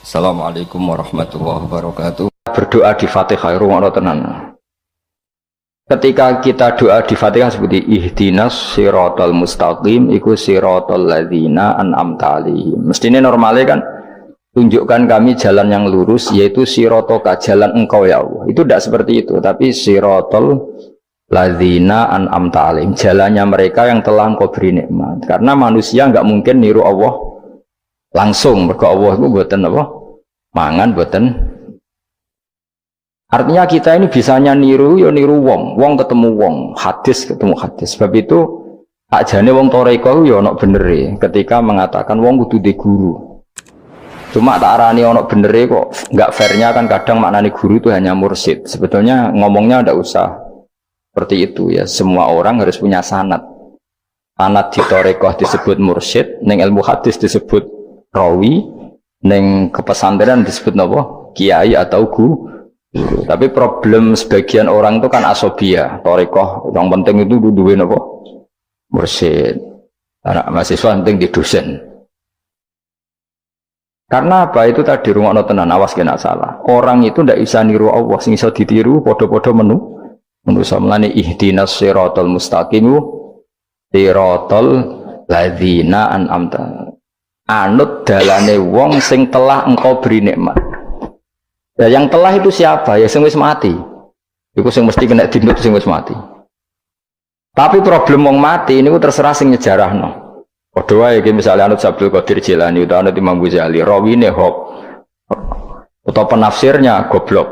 Assalamualaikum warahmatullahi wabarakatuh. Berdoa di Fatihah rungokno tenan. Ketika kita doa di Fatihah seperti ihdinas siratal mustaqim iku siratal ladzina an'amta 'alaihim. Mestine normalnya kan tunjukkan kami jalan yang lurus yaitu siratoka, jalan engkau ya Allah. Itu tidak seperti itu, tapi siratal ladzina an'amta 'alaihim, jalannya mereka yang telah engkau beri nikmat. Karena manusia enggak mungkin niru Allah langsung, mergo Allah itu mboten apa? Mangan mboten. Artinya kita ini bisanya niru ya niru wong ketemu wong, hadis ketemu hadis. Sebab itu ajane wong toreko ya ana benere ketika mengatakan wong kudu di guru. Cuma tak arani ana benere kok enggak fairnya kan kadang maknane guru itu hanya mursyid. Sebetulnya ngomongnya ndak usah seperti itu ya. Semua orang harus punya sanad. Sanad di toreko disebut mursyid, ning ilmu hadis disebut rawi, ning kepesantrenan disebut napa? Kiai atau guru. Tapi problem sebagian orang itu kan asobia, torikoh, yang penting itu duwe napa? Mursyid. Anak mahasiswa penting di dosen. Karena apa? Itu tadi rungokno tenan, awas kena salah. Orang itu ndak bisa niru Allah, sing iso ditiru padha-padha manusa melane ihdinas siratal mustaqim siratal ladzina an'amta. Anut dalane wong sing telah engkau beri nikmat. Ya, yang telah itu siapa? Ya sing wis mati. Iku sing mesti kena dinut sing wis mati. Tapi problem wong mati ini terserah sing nyejarahno. Padha wae iki misale anut Abdul Qadir Jilani utawa anut Imam Ghazali, rawine hop. Utawa penafsirnya goblok.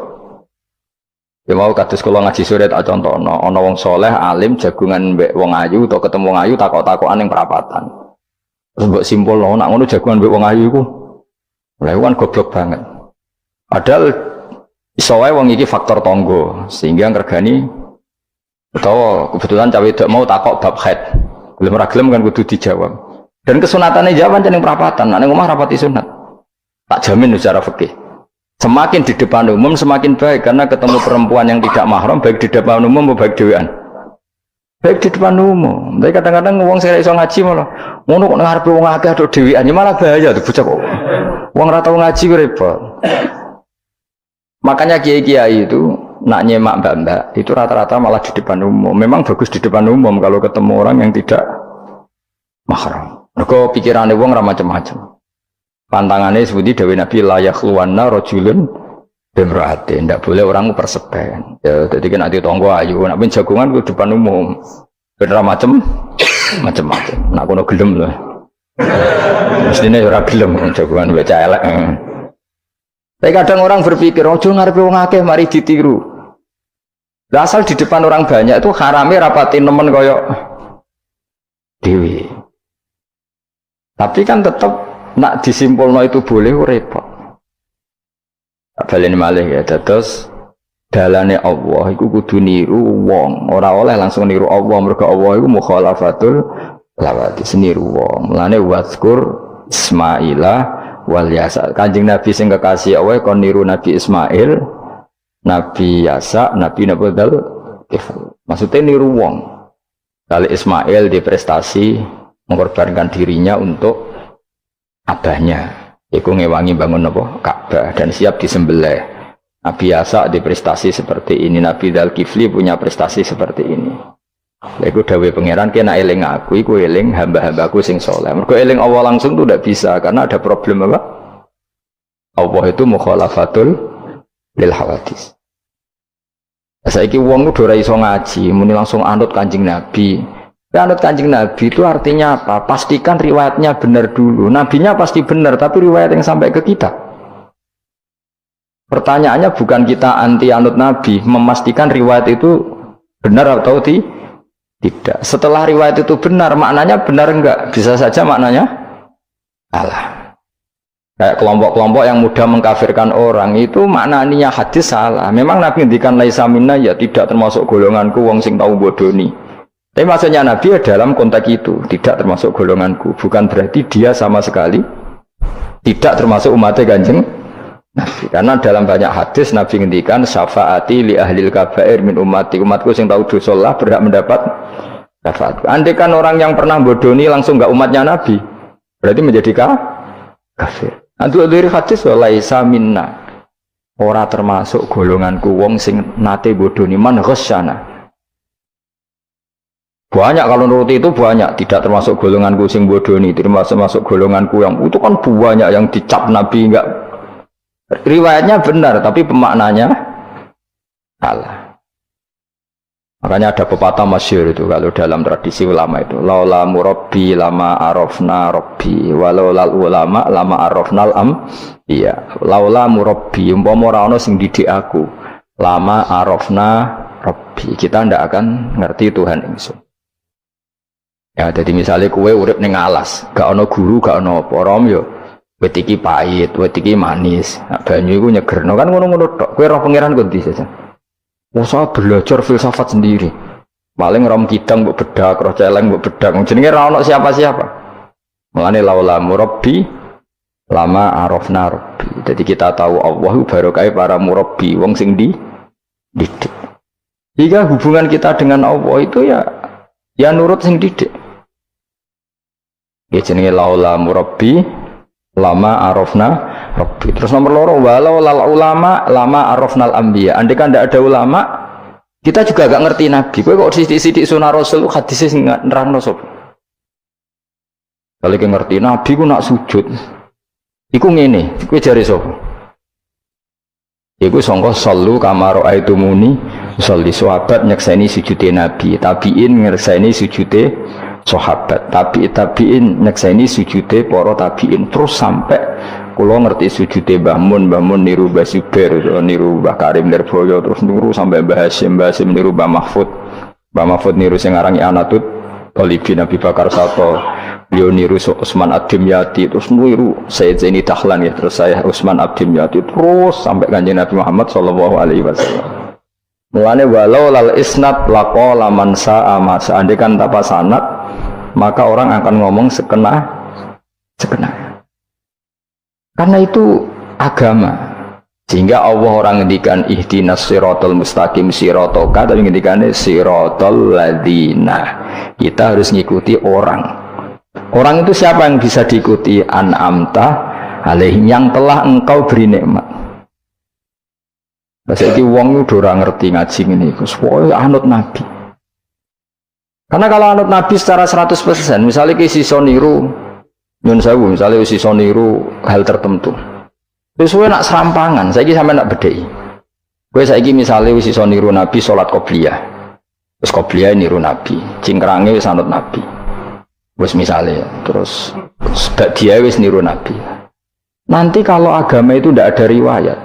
Ya mau kados kula ngaji sore tak contohno, ana wong soleh alim jagungan mbek wong ayu utawa ketemu wong ayu takok-takokan ning perapatan. Terus mbok simpulno nak ngono jagungan mbek wong ayu iku. Lha kan goblok banget. Padahal iso wae wong iki faktor tangga sehingga ngregani utawa kebetulan cawe wedok mau takok bab haid. Gelem ora gelem kan kudu dijawab. Dan kesunatane jawab ning perapatan, nek omah rapati sunat. Tak jamin secara fikih. Semakin di depan umum semakin baik karena ketemu perempuan yang tidak mahram baik di depan umum maupun baik dhewean. Baik di depan umum. Tapi kadang-kadang wong sing iso ngaji malah ngono kok ngarepe wong akeh tok dhewean ya malah bahaya tuh bocah kok. Wong ora tau ngaji ku repot. Makanya kiai-kiai itu nak nyemak mbak-mbak itu rata-rata malah di depan umum. Memang bagus di depan umum kalau ketemu orang yang tidak mahram. Mergo pikirane wong ora macam-macam. Pantangannya seperti dawuh Nabi la yakhluwanna rajulun bimra'ati. Ndak boleh orang persepen. Ya dadi kan ati tangga ayu nak ben jagongan ku depan umum. Ben ora macam-macam. Nak kono gelem lho. Mestine ora gelem jagongan wae elek. Tapi kadang orang berpikir, ojo ngarepe wong akeh mari ditiru. Lah asal di depan orang banyak itu harame rapati nemen koyok dewi. Tapi kan tetap nak disimpulno itu boleh repot. Baleni malih ya terus dalane Allah iku kudu niru wong, ora oleh langsung niru Allah mergo Allah iku mukhalafatul lawati seniru wong. Mulane wazkur Ismaila wal Yasa. Kanjeng Nabi sing kekasih Allah kon niru Nabi Ismail, Nabi Yasa, Nabi Nabudal. Maksudnya niru wong. Kali Ismail di prestasi mengorbankan dirinya untuk abahnya. Iku ngewangi bangun apa? Ka'bah dan siap disembelih. Nabi Yasa di prestasi seperti ini, Nabi Dzulkifli punya prestasi seperti ini. Iku dawuh pangeran kena eling aku, iku eling hamba-hambaku sing soleh. Mergo eling Allah langsung tuh tidak bisa karena ada problem apa? Allah itu mukhalafatul lil hawadis. Saiki wong udah ora iso ngaji, muni langsung anut Kanjeng Nabi. Anut Kanjeng Nabi itu artinya apa? Pastikan riwayatnya benar dulu. Nabinya pasti benar, tapi riwayat yang sampai ke kita. Pertanyaannya bukan kita anti anut Nabi, memastikan riwayat itu benar atau tidak. Setelah riwayat itu benar, maknanya benar enggak? Bisa saja maknanya salah. Kayak kelompok-kelompok yang mudah mengkafirkan orang itu maknanya hadis salah. Memang Nabi ngendikan laisa minna ya tidak termasuk golonganku wong sing tau bodoni. Tapi maksudnya Nabi ya dalam konteks itu tidak termasuk golonganku. Bukan berarti dia sama sekali tidak termasuk umatnya Kanjeng Nabi. Karena dalam banyak hadis Nabi ngendikan syafaati li ahlil kabair min ummati. Umatku sing tahu dosa lah berhak mendapat syafaat. Andai kan orang yang pernah bodoni langsung enggak umatnya Nabi, berarti menjadi kafir. Antu dari hadis laisa minna. Ora termasuk golonganku wong sing nate bodoni man ghasyana. Banyak kalau nuruti itu banyak, tidak termasuk golonganku sing bodoni, termasuk golonganku yang itu kan banyak yang dicap Nabi enggak. Riwayatnya benar tapi pemaknanya salah. Makanya ada pepatah masyhur itu kalau dalam tradisi ulama itu, laula murabbi lama arafna rabbi walau lal ulama lama arafnal am. Iya, laula murabbi umpama ora ana sing didik aku, lama arafna rabbi. Kita ndak akan ngerti Tuhan ingsun. Ya, jadi misalnya kue urip ning alas, gak ana guru, gak ana apa, rom yo wit iki pahit, wit iki manis. Nah, banyu iku nyegerno kan ngono-ngono tok. Kowe roh pangeran kok ndi saja. Usah belajar filsafat sendiri. Paling rom kidang mbok bedak, roh celeng mbok bedak. Jenenge ra ono siapa-siapa. Mulane laula murabbi lama arafna rabbi. Jadi kita tahu Allah barokah para murabbi, wong sing didik. Jika hubungan kita dengan Allah itu ya nurut sing didik. Ya jenenge laula murabbi lama arafna rabbi. Terus nomor loro walau lal ulama lama arafnal anbiya. Andai kan tidak ada ulama, kita juga gak ngerti Nabi. Kowe kok sithik-sithik sunah Rasul hadis sing nerangno sapa? Kalau kowe ngerti Nabi ku nak sujud. Iku ngene, kowe jare sapa? Iku sangka sallu kama raaitumuni usolli. Sahabat nyekseni sujude Nabi, tabiin nyekseni sujude sahabat, tabiin nyekseni sujude para tabiin, terus sampai kula ngerti sujude Mbah Mun niru Mbah Zubair, niru Mbah Karim Nirboyo, terus niru sampai Mbah Hasyim niru Mbah Mahfud niru sing arange Anatut Thalibin Nabi Bakar Sato, beliau niru Utsman Ad-Dimyati, terus niru Sayyid Zaini Dahlan ya, terus saya Utsman Ad-Dimyati, terus sampai Kanjeng Nabi Muhammad sallallahu alaihi wasallam. Mulane walau lal isnad laqala man sa'a ma, seandainya tanpa sanad maka orang akan ngomong sekena. Karena itu agama. Sehingga Allah orang ngendikan ihdinas siratal mustaqim siratoka, tapi ngendikane siratal ladzina. Kita harus ngikuti orang. Orang itu siapa yang bisa diikuti? An'amta alaihim, yang telah engkau beri nikmat. Saiki wong udah ora ngerti ngaji ngene iku, supaya anut Nabi. Karena kalau anut Nabi secara 100%, misalnya ke sisa niru nyun sewu, misalnya sisa niru hal tertentu. Terus kowe nak serampangan, saiki sampe nak bedheki. Kowe saiki misalnya wis sisa niru Nabi salat qobliyah. Wis qobliyah niru Nabi, cingkrange wis anut Nabi. Wis misalnya, terus dia wis niru Nabi. Nanti kalau agama itu tidak ada riwayat.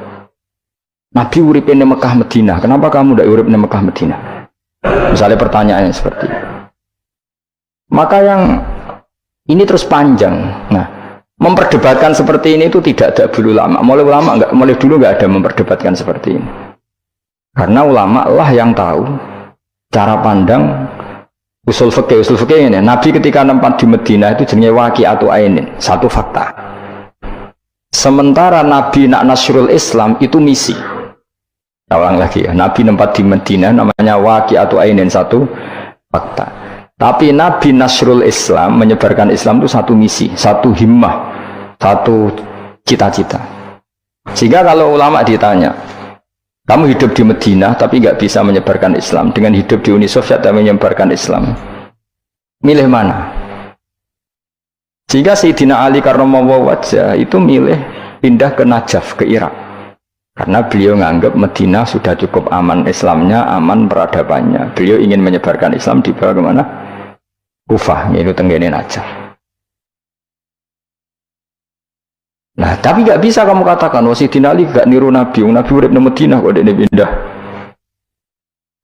Nabi urip di Mekah Madinah, kenapa kamu tidak urip di Mekah Madinah? Misalnya pertanyaannya seperti itu. Maka yang ini terus panjang. Nah, memperdebatkan seperti ini itu tidak ada dulu ulama. Mulai dulu nggak ada memperdebatkan seperti ini. Karena ulama lah yang tahu cara pandang usul fikih ini. Nabi ketika nempat di Madinah itu jenenge waqi'atu ainin, satu fakta. Sementara Nabi nak nasrul Islam itu misi. Ulang lagi ya, Nabi nempat di Madinah namanya waqi'atu ainin, satu fakta. Tapi Nabi nasrul Islam, menyebarkan Islam itu satu misi, satu himmah, satu cita-cita. Sehingga kalau ulama ditanya, kamu hidup di Madinah tapi nggak bisa menyebarkan Islam, dengan hidup di Uni Soviet tapi menyebarkan Islam, milih mana? Sehingga Sayyidina Ali karramallahu wajhah itu milih pindah ke Najaf, ke Irak. Karena beliau menganggap Madinah sudah cukup aman Islamnya, aman peradabannya. Beliau ingin menyebarkan Islam di bawah kemana? Kufah, yaitu tenggene Najaf. Nah, tapi nggak bisa kamu katakan, Sayyidina Ali gak niru Nabi. Nabi urip di Madinah kok dia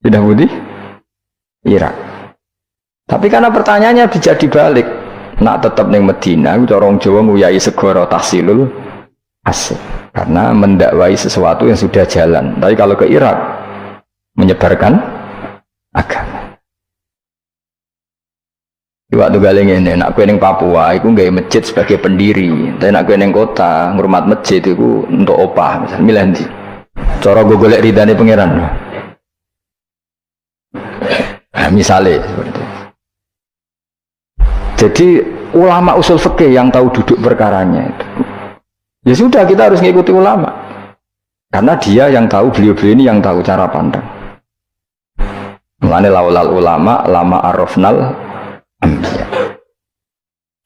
pindah budi Irak. Tapi karena pertanyaannya bisa dibalik, nak tetap neng Madinah, orang Jawa nguyai segoro tahsilul asik. Karena mendakwai sesuatu yang sudah jalan. Tapi kalau ke Irak menyebarkan agama. Waktu galeng ini, nak kue neng Papua, aku nggak masjid sebagai pendiri. Tapi nak kue neng kota, ngurmat masjid itu untuk opah, misalnya milih. Cara gue golek ridane pangeran. Nah, misalnya seperti itu. Jadi ulama usul fikih yang tahu duduk perkaranya itu. Ya sudah, kita harus mengikuti ulama. Karena dia yang tahu, beliau-beliau ini yang tahu cara pandang. Mulane laulal ulama lama arafnal ambiya.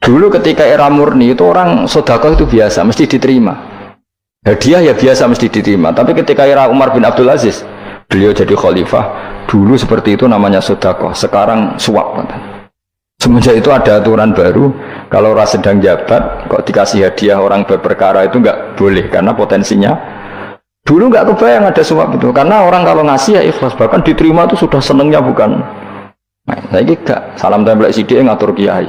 Dulu ketika era murni itu orang sedekah itu biasa, mesti diterima. Hadiah ya biasa mesti diterima. Tapi ketika era Umar bin Abdul Aziz, beliau jadi khalifah, dulu seperti itu namanya sedekah, sekarang suap. Semenjak itu ada aturan baru, kalau orang sedang jabat kok dikasih hadiah orang berperkara itu nggak boleh karena potensinya. Dulu nggak kebayang ada suap itu, karena orang kalau ngasih ya ikhlas, bahkan diterima itu sudah senengnya bukan. Nah, saya gak salam tempel sidik ngatur kiai.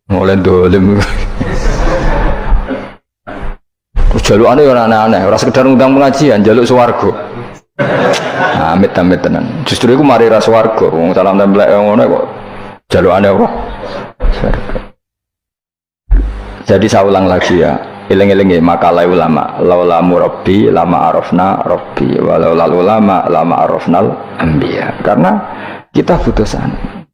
Mulai dolim. Terus jalukannya orang aneh-aneh, orang sekedar ngundang pengajian, jaluk swarga. Amit-amit tenan. Justru itu mari ras swarga, wong salam tempel ngono kok jalukane apa? Jadi saya ulang lagi ya. Eling-eling makalah ulama, laula murabbi lama arafna rabbi walau ulama lama arafnal anbiya. Karena kita butuh sanad.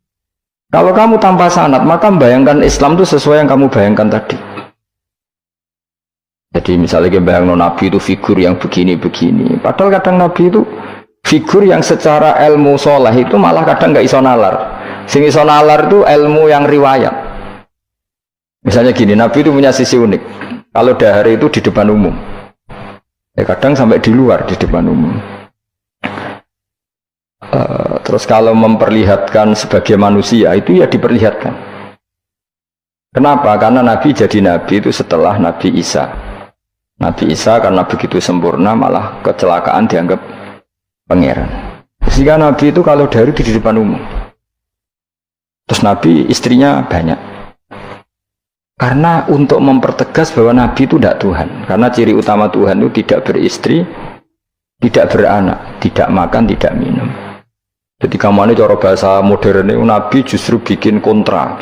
Kalau kamu tanpa sanad, maka bayangkan Islam itu sesuai yang kamu bayangkan tadi. Jadi misalnya kita bayangkan Nabi itu figur yang begini-begini. Padahal kadang Nabi itu figur yang secara ilmu soleh itu malah kadang nggak iso nalar. Sing iso nalar itu ilmu yang riwayat. Misalnya gini, Nabi itu punya sisi unik. Kalau dahar itu di depan umum, ya kadang sampai di luar di depan umum. Terus kalau memperlihatkan sebagai manusia itu ya diperlihatkan. Kenapa? Karena Nabi jadi Nabi itu setelah Nabi Isa. Nabi Isa karena begitu sempurna malah kecelakaan dianggap pangeran. Sehingga Nabi itu kalau dahar itu di depan umum. Terus Nabi istrinya banyak. Karena untuk mempertegas bahwa Nabi itu tidak Tuhan. Karena ciri utama Tuhan itu tidak beristri, tidak beranak, tidak makan, tidak minum. Jadi kamu ini cara bahasa modern itu Nabi justru bikin kontra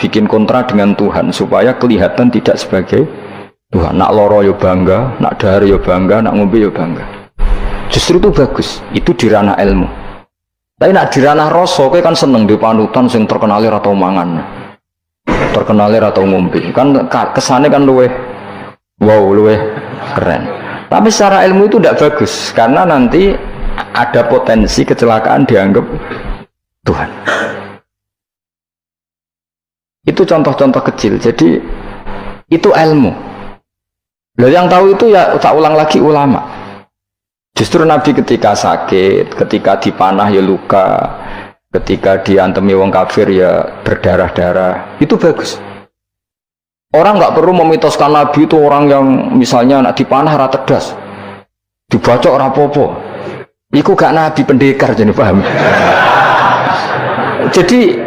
dengan Tuhan supaya kelihatan tidak sebagai Tuhan. Nak loro yo bangga, nak dahar yo bangga, nak ngombe yo bangga. Justru itu bagus. Itu di ranah ilmu. Tapi nak di ranah rasa, kowe kan seneng di panutan sing terkenal atau mangan. Terkenalnya atau ngombe kan kesannya kan luweh keren, tapi secara ilmu itu tidak bagus karena nanti ada potensi kecelakaan dianggap Tuhan. Itu contoh-contoh kecil. Jadi itu ilmu. Loh, yang tahu itu ya tak ulang lagi ulama. Justru Nabi ketika sakit, ketika dipanah ya luka, ketika diantemi wong kafir ya berdarah-darah, itu bagus. Orang nggak perlu memitoskan Nabi itu orang yang misalnya nak dipanah rata tedas, dibacok rapopo. Iku gak Nabi pendekar jadi paham. Jadi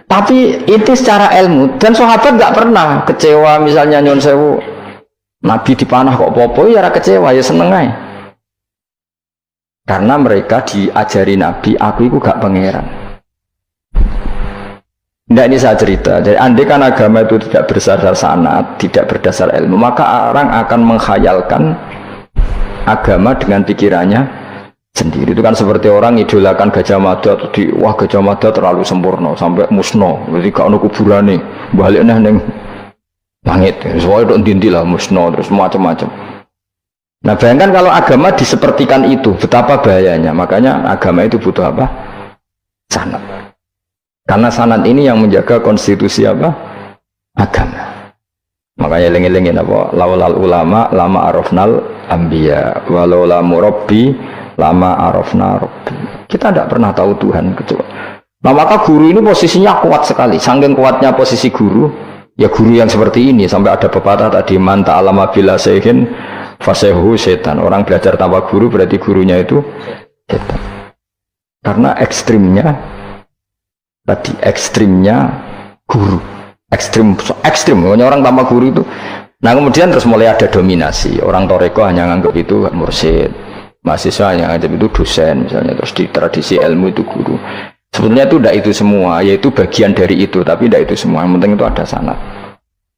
tapi itu secara ilmu dan sahabat nggak pernah kecewa misalnya nyon sewu Nabi dipanah kok popo ya kecewa ya seneng aja. Karena mereka diajari Nabi aku itu gak pangeran. Tidak, ini saya cerita. Jadi andai kan agama itu tidak berdasar sanad, tidak berdasar ilmu, maka orang akan menghayalkan agama dengan pikirannya sendiri. Itu kan seperti orang idolakan Gajah Mada atau wah Gajah Mada terlalu sempurna sampai musno. Jadi gak ada kuburane, baliknya neng langit. Soalnya itu dintilah musno terus macam-macam. Nah bayangkan kalau agama disepertikan itu, betapa bahayanya. Makanya agama itu butuh apa? Sanad. Karena sanad ini yang menjaga konstitusi apa? Agama. Makanya eling-elingin apa? Laulal ulama lama arafnal anbiya walau la murabbi lama arafna rabbi. Kita tidak pernah tahu Tuhan kecuali. Nah maka guru ini posisinya kuat sekali. Saking kuatnya posisi guru, ya guru yang seperti ini sampai ada pepatah tadi man ta'allama bila sayhin fasehu setan. Orang belajar tanpa guru berarti gurunya itu setan. Karena ekstrimnya guru, ekstrim, pokoknya orang tanpa guru itu. Nah kemudian terus mulai ada dominasi. Orang toreko hanya nganggap itu mursyid, mahasiswa hanya nganggap itu dosen misalnya. Terus di tradisi ilmu itu guru. Sebetulnya itu tidak itu semua, yaitu bagian dari itu, tapi tidak itu semua. Yang penting itu ada sanad.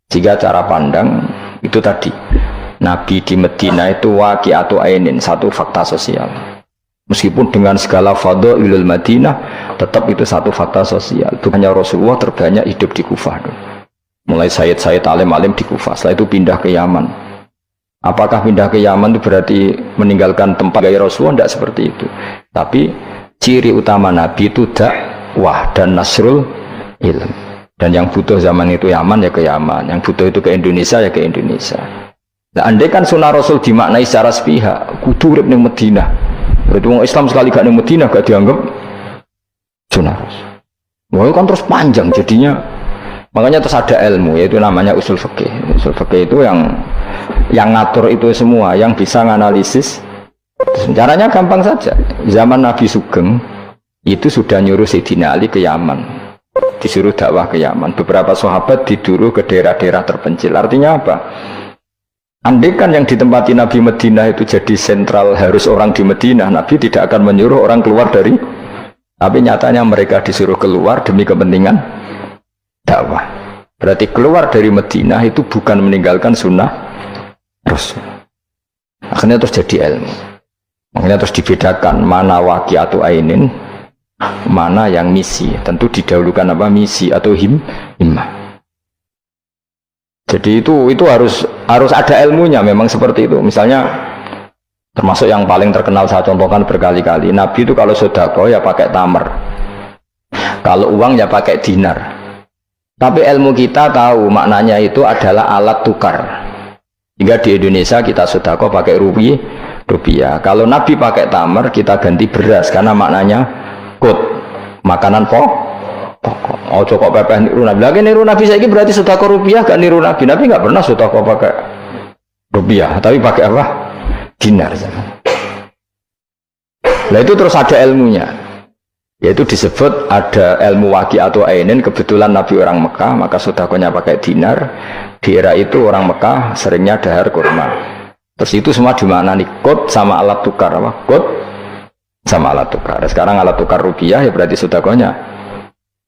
Jika cara pandang itu tadi, Nabi di Medina itu waqi'atu ainin, satu fakta sosial. Meskipun dengan segala fadhailul Madinah, tetap itu satu fakta sosial. Itu hanya Rasulullah terbanyak hidup di Kufah. Mulai Sayyid alim-alim di Kufah, setelah itu pindah ke Yaman. Apakah pindah ke Yaman itu berarti meninggalkan tempat gaya Rasulullah? Tidak seperti itu. Tapi ciri utama Nabi itu dakwah dan nasrul ilm. Dan yang butuh zaman itu Yaman ya ke Yaman, yang butuh itu ke Indonesia ya ke Indonesia. Nah, andai kan sunnah Rasul dimaknai secara sepihak, kudu urip ning Madinah. Berarti orang Islam sekali gak ning Madinah gak dianggap sunnah Rasul. Wah, kan terus panjang jadinya. Makanya terus ada ilmu, yaitu namanya usul fikih. Usul fikih itu yang ngatur itu semua, yang bisa menganalisis. Caranya gampang saja. Zaman Nabi Sugeng itu sudah nyuruh Sayyidina Ali ke Yaman, disuruh dakwah ke Yaman. Beberapa sahabat disuruh ke daerah-daerah terpencil. Artinya apa? Andai kan yang ditempati Nabi Madinah itu jadi sentral, harus orang di Madinah, Nabi tidak akan menyuruh orang keluar dari. Tapi nyatanya mereka disuruh keluar demi kepentingan dakwah. Berarti keluar dari Madinah itu bukan meninggalkan sunnah Rasul. Akhirnya terus jadi ilmu. Akhirnya terus dibedakan mana waqi'atu ainin, mana yang misi. Tentu didahulukan apa, misi atau himmah. Jadi itu harus ada ilmunya, memang seperti itu. Misalnya termasuk yang paling terkenal saya contohkan berkali-kali, Nabi itu kalau sedekah ya pakai tamar, kalau uang ya pakai dinar. Tapi ilmu kita tahu maknanya itu adalah alat tukar. Hingga di Indonesia kita sedekah pakai rupiah. Kalau Nabi pakai tamar, kita ganti beras karena maknanya kut, makanan pokok. Oh kok pepeh niru Nabi. Lagi niru Nabi saiki berarti sedekah rupiah gak niru Nabi. Nabi gak pernah sedekah pakai rupiah, tapi pakai apa? Dinar. Nah itu terus ada ilmunya. Yaitu disebut ada ilmu waqi'atu ainin. Kebetulan Nabi orang Mekah, maka sedekahnya pakai dinar. Di era itu orang Mekah seringnya dahar kurma. Terus itu semua dimaknani kut sama alat tukar, apa? Kut sama alat tukar. Sekarang alat tukar rupiah ya berarti sedekahnya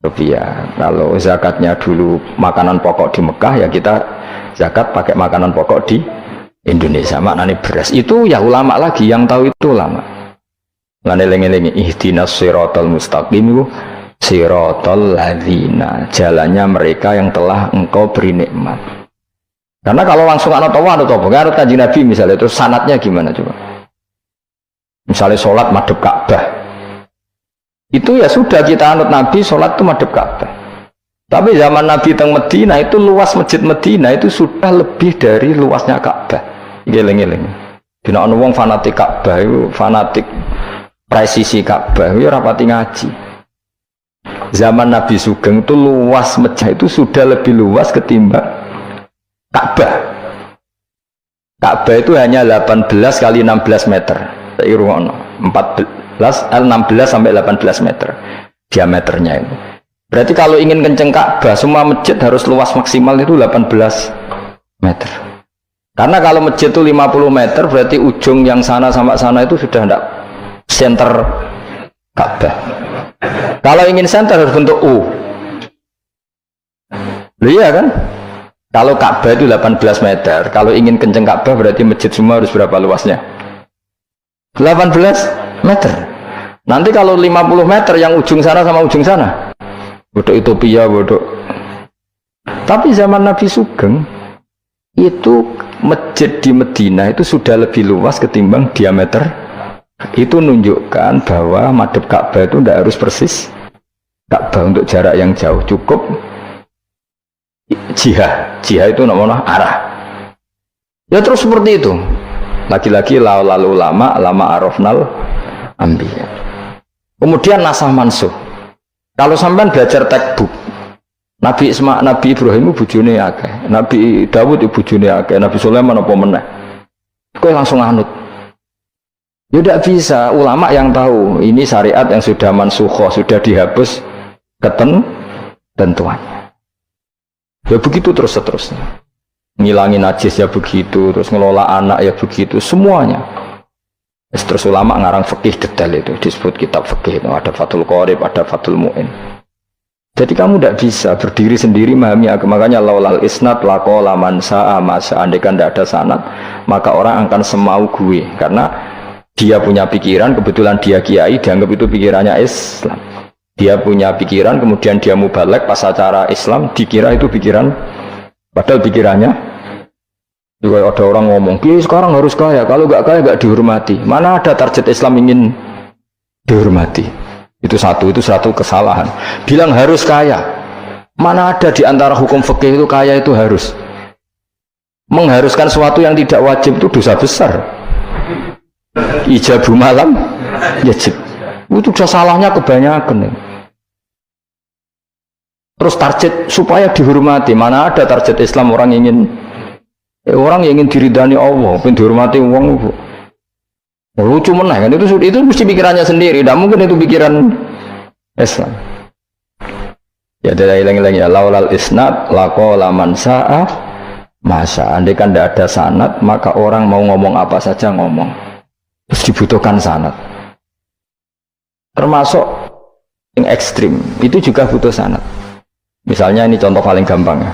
rupiah. Kalau zakatnya dulu makanan pokok di Mekah, ya kita zakat pakai makanan pokok di Indonesia, maknanya beras. Itu ya ulama lagi yang tahu, itu ulama. Lengi-lengi ihdinas siratal mustaqim, siratal ladzina, jalannya mereka yang telah engkau beri nikmat. Karena kalau langsung anak tawa kan Kanjeng Nabi misalnya, terus sanatnya gimana coba? Misalnya sholat madhep Ka'bah, itu ya sudah kita anut Nabi, sholat itu madhep Ka'bah. Tapi zaman Nabi teng Medina itu luas masjid Medina itu sudah lebih dari luasnya Ka'bah. Geleng-geleng. Dina ana wong fanatik Ka'bah itu, fanatik presisi Ka'bah itu rapati ngaji. Zaman Nabi Sugeng itu luas masjid itu sudah lebih luas ketimbang Ka'bah. Ka'bah itu hanya 18 kali 16 meter. Saiki rungono, 16 sampai 18 meter diameternya itu. Berarti kalau ingin kenceng Ka'bah, semua masjid harus luas maksimal itu 18 meter. Karena kalau masjid itu 50 meter, berarti ujung yang sana sampai sana itu sudah tidak center Ka'bah. Kalau ingin center harus bentuk U. Iya kan? Kalau Ka'bah itu 18 meter, kalau ingin kenceng Ka'bah berarti masjid semua harus berapa luasnya? 18 meter. Nanti kalau 50 meter yang ujung sana sama ujung sana, bodoh utopia, bodoh. Tapi zaman Nabi Sugeng itu masjid di Medina itu sudah lebih luas ketimbang diameter. Itu menunjukkan bahwa madhep Ka'bah itu tidak harus persis Ka'bah untuk jarak yang jauh, cukup jihad itu namanya arah. Ya terus seperti itu. Lagi-lagi lalu lama arafnal ambiya. Kemudian nasah mansuh. Kalau sampean belajar textbook, Nabi Ibrahim bujune akeh, Nabi Dawud bujune akeh, Nabi Sulaiman apa meneh. Kowe langsung anut. Ya tidak bisa, ulama yang tahu ini syariat yang sudah mansukhoh, sudah dihapus ketentuannya. Ya begitu terus seterusnya. Ngilangin najis ya begitu, terus ngelola anak ya begitu, semuanya. Terus ulama ngarang fikih detail itu, disebut kitab fikih itu, ada Fathul Qorib, ada Fathul Mu'in. Jadi kamu tidak bisa berdiri sendiri memahami agama. Makanya laulal isnad laqala man sa'a ma sa'a. Andaikan tidak ada sanad, maka orang akan semau gue, karena dia punya pikiran, kebetulan dia kiai, dianggap itu pikirannya Islam. Dia punya pikiran, kemudian dia mubalek pas acara Islam, dikira itu pikiran, padahal pikirannya Juga ada orang ngomong, "Kiai sekarang harus kaya, kalau nggak kaya nggak dihormati." Mana ada target Islam ingin dihormati? Itu satu kesalahan. Bilang harus kaya. Mana ada di antara hukum fikih itu kaya itu harus. Mengharuskan sesuatu yang tidak wajib itu dosa besar. Ijabu malam yajib. Itu sudah salahnya kebanyakan. Terus target supaya dihormati. Mana ada target Islam orang ingin diridani Allah, pengen dihormati uang. Lucu meneh kan itu mesti pikirannya sendiri. Tidak mungkin itu pikiran Islam. Ya tidak hilang ya. Laulal isnad laqala man sa'a masa. Andai kan tidak ada sanad, maka orang mau ngomong apa saja ngomong. Terus dibutuhkan sanad. Termasuk yang ekstrim itu juga butuh sanad. Misalnya ini contoh paling gampang ya.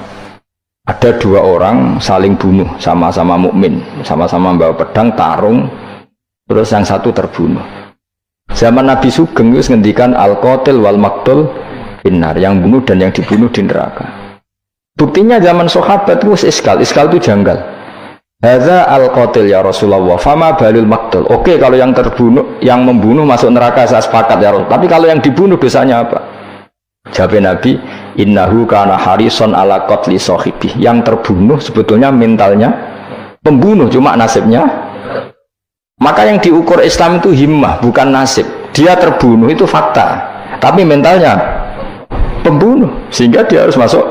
Ada dua orang saling bunuh, sama-sama mukmin, sama-sama bawa pedang tarung, terus yang satu terbunuh. Zaman Nabi Sugeng itu ngendikan al-qatil wal maqtul finnar, yang bunuh dan yang dibunuh di neraka. Buktinya zaman sahabat itu iskal itu janggal. Hadza al-qatil ya Rasulullah, fama balul maqtul. Oke, kalau yang terbunuh, yang membunuh masuk neraka saya sepakat ya Rasul. Tapi kalau yang dibunuh dosanya apa? Jawab Nabi, innahu kana harison ala qatli sahibi. Yang terbunuh sebetulnya mentalnya pembunuh, cuma nasibnya. Maka yang diukur Islam itu himmah, bukan nasib. Dia terbunuh itu fakta, tapi mentalnya pembunuh, sehingga dia harus masuk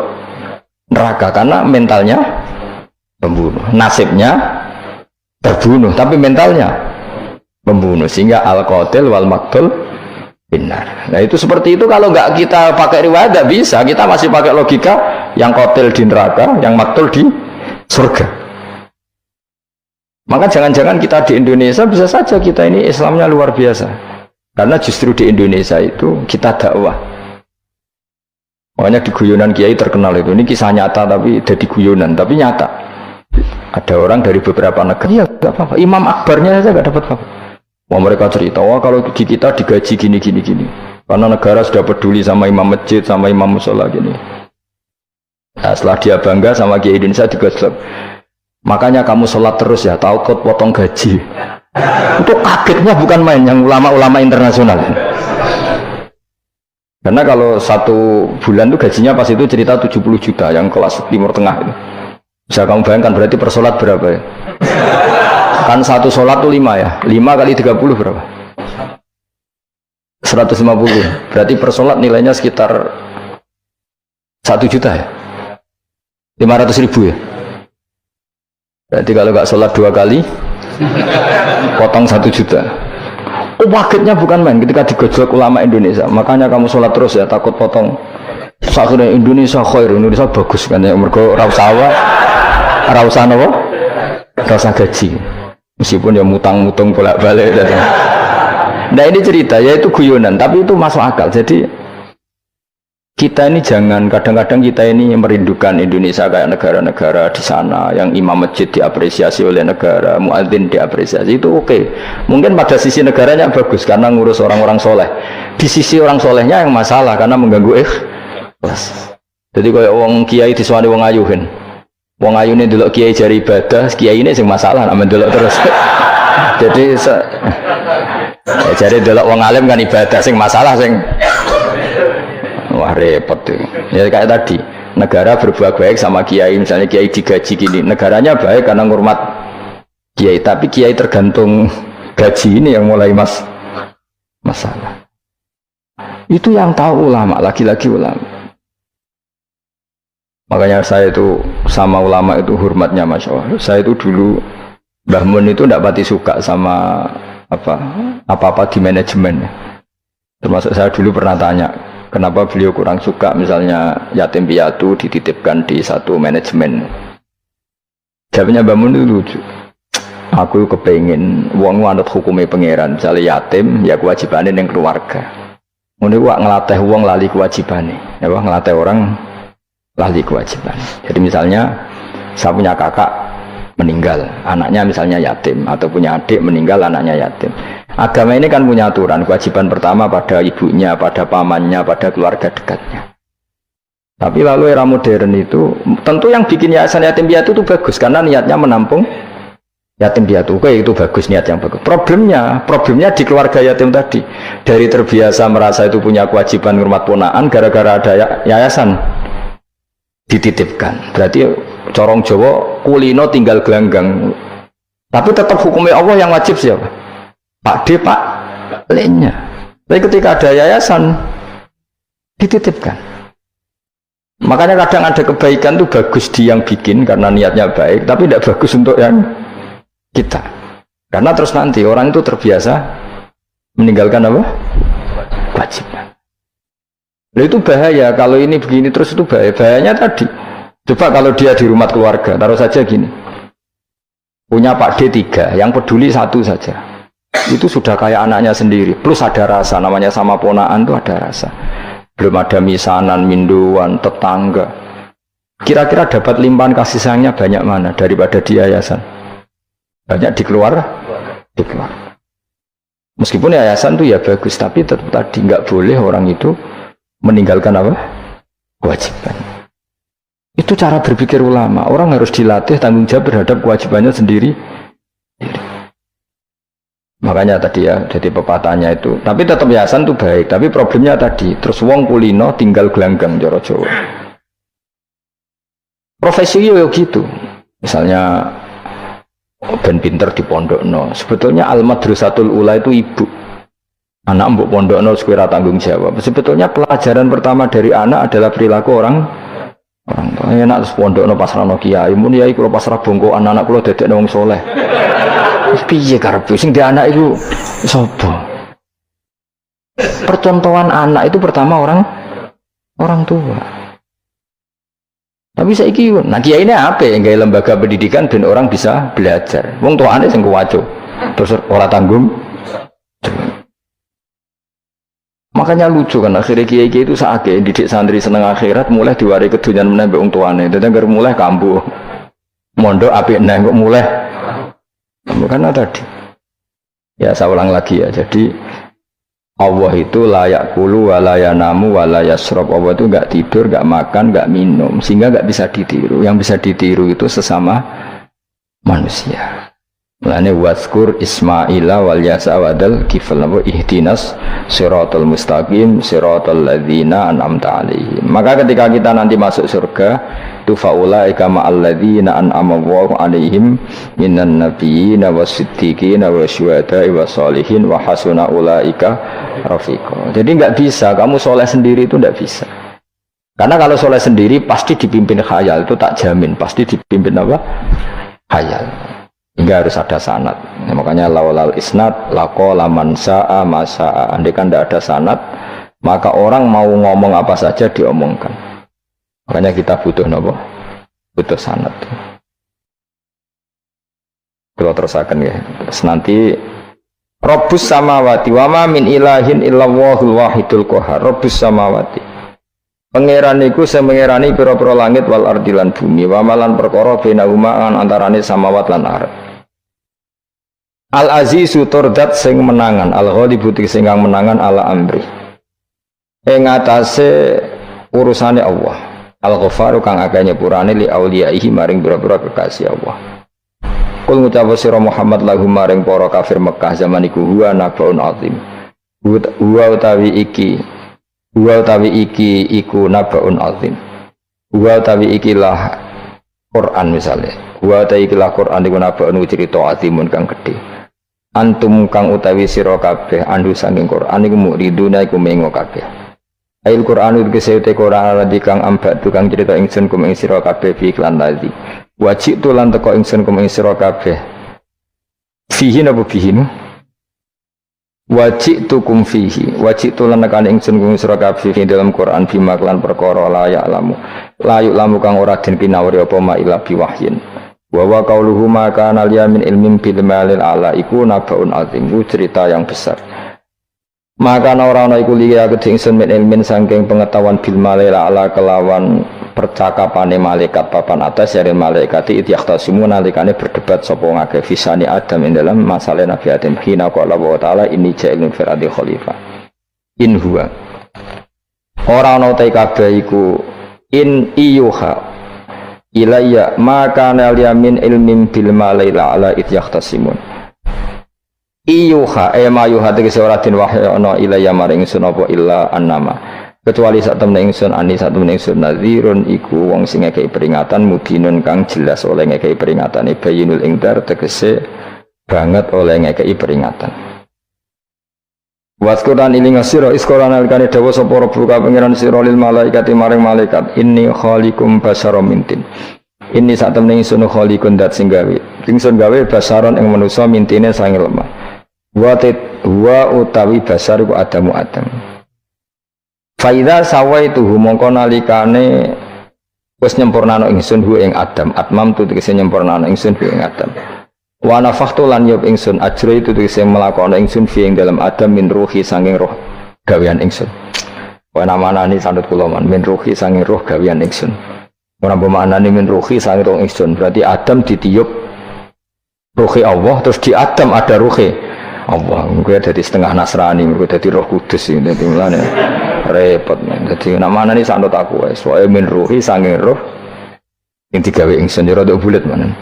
neraka karena mentalnya pembunuh, nasibnya terbunuh, tapi mentalnya pembunuh, sehingga al-qatil wal maqtul benar. Nah itu seperti itu. Kalau nggak kita pakai riwayat nggak bisa, kita masih pakai logika yang qatil di neraka, yang maqtul di surga. Maka jangan-jangan kita di Indonesia bisa saja kita ini Islamnya luar biasa, karena justru di Indonesia itu kita dakwah. Makanya di guyonan kiai terkenal itu, ini kisah nyata tapi jadi guyonan, tapi nyata. Ada orang dari beberapa negara, ya nggak apa-apa, Imam Akbarnya saja nggak dapat apa-apa. Wah, mereka cerita, wah kalau di kita digaji gini, karena negara sudah peduli sama imam masjid, sama imam musola gini. Nah, setelah dia bangga sama kiai Indonesia digosok, makanya kamu sholat terus ya, takut potong gaji. Itu kagetnya bukan main, yang ulama-ulama internasional. Karena kalau satu bulan itu gajinya pas itu cerita 70 juta, yang kelas Timur Tengah itu. Bisa kamu bayangkan berarti per sholat berapa ya? Kan satu sholat itu 5 ya, 5 kali 30 berapa? 150. Berarti per sholat nilainya sekitar 1 juta ya, 500.000 ya. Berarti kalau nggak sholat 2 kali potong 1 juta. Oh, paketnya bukan main ketika digojlok ulama Indonesia. Makanya kamu sholat terus ya, takut potong. Saatnya Indonesia khair, Indonesia bagus kan ya, mergo rausawa rausan apa? Rausan gaji. Meskipun ya mutang-mutang bolak-balik. Nah ini cerita, yaitu guyonan, tapi itu masuk akal. Jadi kita ini jangan, kadang-kadang kita ini merindukan Indonesia kayak negara-negara di sana yang imam masjid diapresiasi oleh negara, muadzin diapresiasi, itu oke. Mungkin pada sisi negaranya bagus karena ngurus orang-orang soleh. Di sisi orang solehnya yang masalah karena mengganggu ikhlas. Jadi kayak wong kiai disuani wong ayu kan. Wong ayu ini delok kiai jari ibadah, kiai ini sing masalah amen delok terus. Jadi jari delok wong alim kan ibadah, sing masalah sing wah repot tuh. Ya kayak tadi, negara berbuat baik sama kiai, misalnya kiai digaji gini, negaranya baik karena ngurmat kiai, tapi kiai tergantung gaji ini yang mulai masalah. Itu yang tahu ulama, lagi-lagi ulama. Makanya saya itu sama ulama itu hormatnya Masya Allah. Saya itu dulu Mbah Mun itu tidak pati suka sama apa-apa di manajemen. Termasuk saya dulu pernah tanya, kenapa beliau kurang suka misalnya yatim piatu dititipkan di satu manajemen. Jawabnya Mbah Mun itu lucu. Aku kepengen wong anut hukumnya pangeran, misalnya yatim ya kewajibannya yang keluarga. Ini wak ngelatih wong lali kewajibannya, ya wak ngelatih orang lali kewajiban. Jadi misalnya saya punya kakak meninggal, anaknya misalnya yatim, atau punya adik meninggal, anaknya yatim. Agama ini kan punya aturan, kewajiban pertama pada ibunya, pada pamannya, pada keluarga dekatnya. Tapi lalu era modern itu, tentu yang bikin yayasan yatim piatu itu bagus karena niatnya menampung yatim piatu. Oke, itu bagus, niat yang bagus. Problemnya di keluarga yatim tadi. Dari terbiasa merasa itu punya kewajiban ngurmat ponaan, gara-gara ada yayasan dititipkan. Berarti corong Jawa kulino tinggal gelanggang. Tapi tetap hukumnya Allah yang wajib siapa? Pak D, Pak L-nya. Tapi ketika ada yayasan dititipkan. Makanya kadang ada kebaikan itu bagus di yang bikin karena niatnya baik, tapi tidak bagus untuk yang kita. Karena terus nanti orang itu terbiasa meninggalkan apa? Kewajiban. Nah, itu bahaya kalau ini begini terus itu bahaya. Bahayanya tadi. Coba kalau dia di rumah keluarga, taruh saja gini. Punya Pak D 3, yang peduli 1 saja. Itu sudah kayak anaknya sendiri. Plus ada rasa, namanya sama ponaan itu ada rasa. Belum ada misanan, minduan, tetangga. Kira-kira dapat limpahan kasih sayangnya banyak mana daripada di yayasan? Banyak di keluarga. Meskipun yayasan itu ya bagus, tapi tetap tadi nggak boleh orang itu meninggalkan apa? Kewajiban. Itu cara berpikir ulama. Orang harus dilatih tanggung jawab terhadap kewajibannya sendiri. Makanya tadi ya, jadi pepatahnya itu. Tapi tetap yayasan itu baik. Tapi problemnya tadi, terus wong kulino tinggal gelanggang joro Jawa. Profesi yo gitu. Misalnya ben pinter di pondokno. Sebetulnya al-madrasatul ula itu ibu. Anak mbok pondokno sekira tanggung jawab. Sebetulnya pelajaran pertama dari anak adalah perilaku orang tua. Enak terus pondokno pasrah kiai. Mun yai kula pasrah bongko anak kula dadekno wong saleh. Piye karepe sing di anak itu sapa? Percontohan anak itu pertama orang tua. Tapi saiki nah kiai ini apa yang gawe lembaga pendidikan ben orang bisa belajar. Wong tuane sing kuwaco. Terus ora tanggung. Makanya lucu kan akhirnya kiai itu sakit didik santri seneng akhirat mulai diwari kedunyan meneh mbek wong tuane. Dadi anggere mulai kambuh. Mondok apik neh kok mulai karena tadi ya saya ulang lagi ya, jadi Allah itu layak kulu walaya namu walaya srob. Allah itu nggak tidur, nggak makan, nggak minum, sehingga nggak bisa ditiru. Yang bisa ditiru itu sesama manusia. Mulane waskur Ismaila wal yasa wadal kifal nabo ihdinas siratal mustaqim siratal ladzina an'amta alaihim. Maka ketika kita nanti masuk surga tu faulaika ma'al ladzina an'ama Allahu alaihim minan nabiyyin wasiddiqin wasyuhada'i wassalihin wa hasuna ulaika rafiqa. Jadi enggak bisa kamu soleh sendiri itu enggak bisa. Karena kalau soleh sendiri pasti dipimpin khayal, itu tak jamin pasti dipimpin apa? Khayal. Hingga harus ada sanad. Ya, makanya laulal isnad laqala man sa'a ma sa'a. Andai kan tidak ada sanad, maka orang mau ngomong apa saja diomongkan. Makanya kita butuh apa? Butuh sanad. Kalau terusakan ya. Terus nanti Rabbus samawati wa ma min ilahin illallahul wahidul qahar. Rabbus samawati. Pangeran iku semengerani pira-pira langit wal ardi lan bumi wa malan perkara bainahuma antarane samawat lan ardh. Al azizu turdat sing menangan, al ghalibu sing kang menangan ala amri. Ing atase urusane Allah. Al ghafaru kang akeh nyepurane li auliyaihi maring pira-pira kekasih Allah. Kul ngucap sira Muhammad lahum maring para kafir Mekah zaman iku huwa nabaun azim. Huwa utawi iki iku nabaun azim. Huwa utawi ikilah Quran misalnya. Huwa utawi ikilah Quran iku nabaun cerita azimun kang gedhe. Antum kang utawi sira kabeh andu saking Quran iku muriduna iku mengo kabeh. Ail Quran iki sete Quran lan kang ambak tukang cerita ingsun kum ing sira kabeh fi iklan tadi. Wajib tu lan teko ingsun kum ing sira kabeh. Fihi napa fihi? Wajib tu kum fihi. Wajib tu lan nekane ingsun kum sira kabeh ing dalam Quran bima lan perkara layak lamu. Layuk lamu kang ora den pinawuri apa ma ila biwahyin. Wa qauluhu ma kana liyamin ilmin bil malil ala iku nabaun azim, cerita yang besar. Maka ora ana iku liya kedingsun min ilmin saking pengetahuan bil malil ala kelawan percakapane malaikat papan atas dari malaikat itu yahtasimu nalikane berdebat sapa ngake fisani Adam ing dalam masalah Nabi Adam hina qala wa ta'ala inni ja'ilun fil ardi khalifah. In huwa ora ana ta kabeh iku in iyuha ilayya maka nal yamin ilmin bil malaila ala it yahtasimun iyuha ma yuha tegese ora den wahyono ilayya maring ingsun apa illa annama kecuali sak temne ingsun ani sak temne ingsun nadzirun iku wong sing ngekeki peringatan mubinun kang jelas oleh ngekeki peringatane bayinul ingdar tegese banget oleh ngekeki peringatan. Waskuran iling sira iskoran alikane dawa sapa rabbuka pangeran sira lil malaikati maring malaikat inni khaliqum basaram mintin inni sak temne ingsun khaliqun dat sing gawe ingsun gawe basaron ing manusa mintine sange lemah wa utawi basar ku adam faida sawaituhu mongko nalikane wis nyempurnano ingsun hu ing adam atmam tu tegese nyempurnano ingsun hu ing adam wa nafakhtu lan yub ingsun ajra itu tegese melakono ingsun fi ing dalam adam min ruhi sanging roh gawean ingsun wa namanani sandut kula man min ruhi sanging roh gawean ingsun ora bermakna min ruhi sanging roh ingsun berarti adam ditiup ruhi Allah terus di adam ada ruhi Allah gue jadi setengah Nasrani gue jadi Roh Kudus ini jadi mulane repot jadi namanya ini sandut aku soalnya min ruhi sanging roh yang digawe ingsun ya rada bulet manen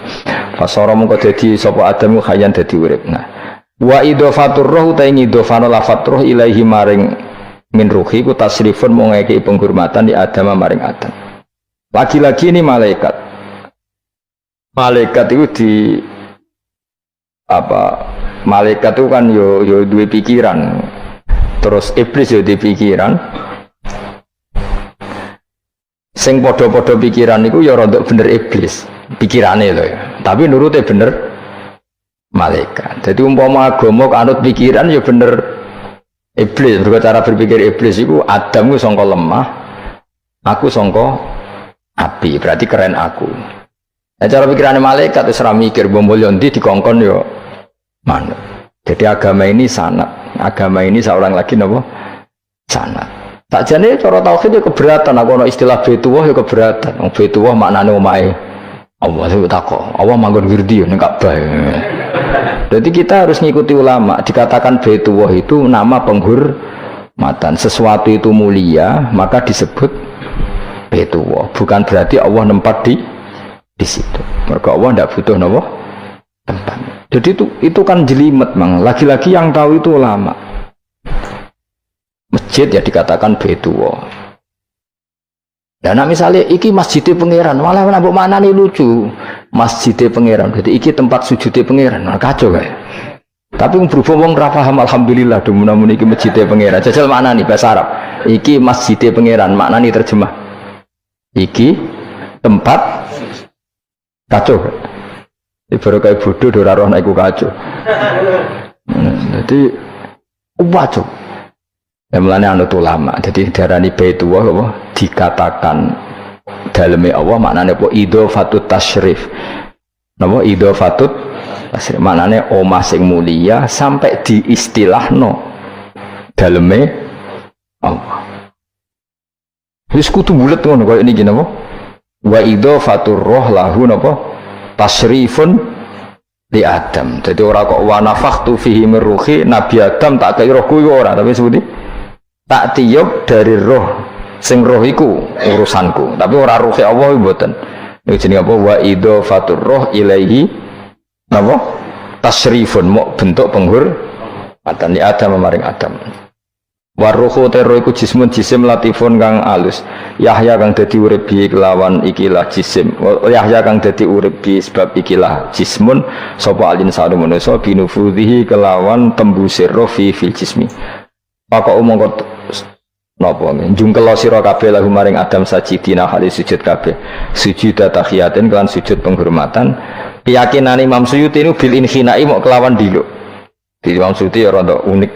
fasara mengko dadi sapa adam khayan dadi urip nah wa idhofatur roh ta ing idhofano lafat roh ilaihi maring min ruhi ku tasrifun mung ngekeki penghormatan di adam maring adam lagi-lagi ini malaikat itu di apa malaikat itu kan yo duwe pikiran terus iblis yo duwe pikiran sing podo-podo pikiran itu ya rontok bener iblis pikirannya itu ya tapi nurutnya bener malaikat jadi umpama agama anut pikiran ya bener iblis berarti cara berpikir iblis itu Adam itu sangka lemah aku sangka api berarti keren aku nah, cara pikirannya malaikat itu serah mikir bombol yondi dikongkon ya mana jadi agama ini sanat agama ini seorang lagi nopo sanat tak jane cara tauhid ya keberatan aku ana istilah Baitullah ya keberatan. Wong Baitullah maknane omahe Allah itu takok. Allah manggon wirdi ning Ka'bah. Jadi kita harus ngikuti ulama. Dikatakan Baitullah itu nama penghormatan. Sesuatu itu mulia maka disebut Baitullah. Bukan berarti Allah nempat di situ. Mergo Allah ndak butuh napa tempat. Jadi itu kan jelimet mang. Lagi-lagi yang tahu itu ulama. Masjid ya dikatakan Baitullah. Dan nah, misalnya iki masjidnya pangeran, malah nambah mana nih lucu masjidnya pangeran. Jadi iki tempat sujudnya pangeran, nah, kacau kayak. Tapi berhubung ra paham alhamdulillah demun iki masjidnya pangeran. Jajal mana nih bahasa Arab? Iki masjidnya pangeran, makna nih terjemah. Iki tempat kacau kayak. Ibarat kayak bodoh dora roh naiku kacau. Jadi kacau. Yang melane anut ulama, jadi darani Baitullah apa dikatakan daleme Allah maknane apa idhofatut tasyrif. Napa idhofatut tasyrif maknane omah sing mulia sampai diistilahno daleme Allah. Wis kudu bulet ngono koyo niki napa? Wa idhofatur roh lahu napa tasyrifun li Adam. Jadi ora kok wa nafakhtu fihi min ruhi Nabi Adam tak kei rohku ora tapi sebuti tak tiup dari roh sing roh iku urusanku tapi ora ruhi Allah mboten niku jenenge apa wa idhofatur roh ilaihi napa tasrifun mau bentuk penghormatan di Adam maring Adam wa ruhu terro iku jismun jisim latifun kang alus Yahya kang dadi urip bi kelawan ikilah jisim Yahya kang dadi urip bi sebab ikilah jismun sapa alin sa'u manusa binufudhihi kelawan tembusir roh fil jismi maka umum napa njungkel sira kabeh lahu maring Adam sajidina hale sujud kabeh sujud tahiyatin kelan sujud penghormatan keyakinan Imam Suyuti ini bil inhinai mau kelawan diluk di Imam Suyuti ya rada unik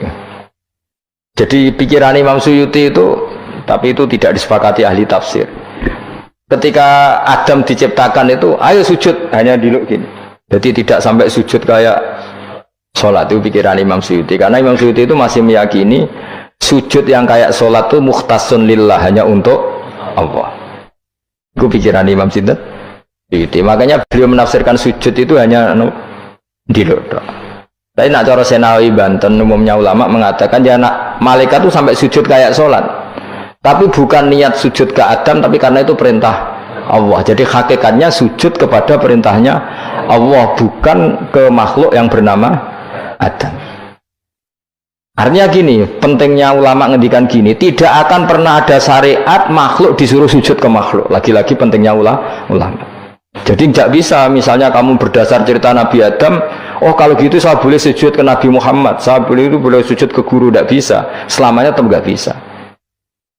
jadi pikiran Imam Suyuti itu tapi itu tidak disepakati ahli tafsir ketika Adam diciptakan itu ayo sujud hanya diluk gini jadi tidak sampai sujud kayak sholat itu pikiran Imam Suyuti karena Imam Suyuti itu masih meyakini sujud yang kayak sholat itu mukhtasun lillah hanya untuk Allah itu pikiran Imam Sinten itu makanya beliau menafsirkan sujud itu hanya diluk tapi nak cara Senawi Banten umumnya ulama mengatakan ya nak malaikat itu sampai sujud kayak sholat Tapi bukan niat sujud ke Adam, tapi karena itu perintah Allah. Jadi hakikatnya sujud kepada perintahnya Allah, bukan ke makhluk yang bernama Adam. Artinya gini, pentingnya ulama ngendikan gini, tidak akan pernah ada syariat makhluk disuruh sujud ke makhluk. Lagi-lagi pentingnya ulama. Jadi tidak bisa, misalnya kamu berdasar cerita Nabi Adam, oh kalau gitu saya boleh sujud ke Nabi Muhammad, saya boleh sujud ke guru, tidak bisa. Selamanya tetap nggak bisa.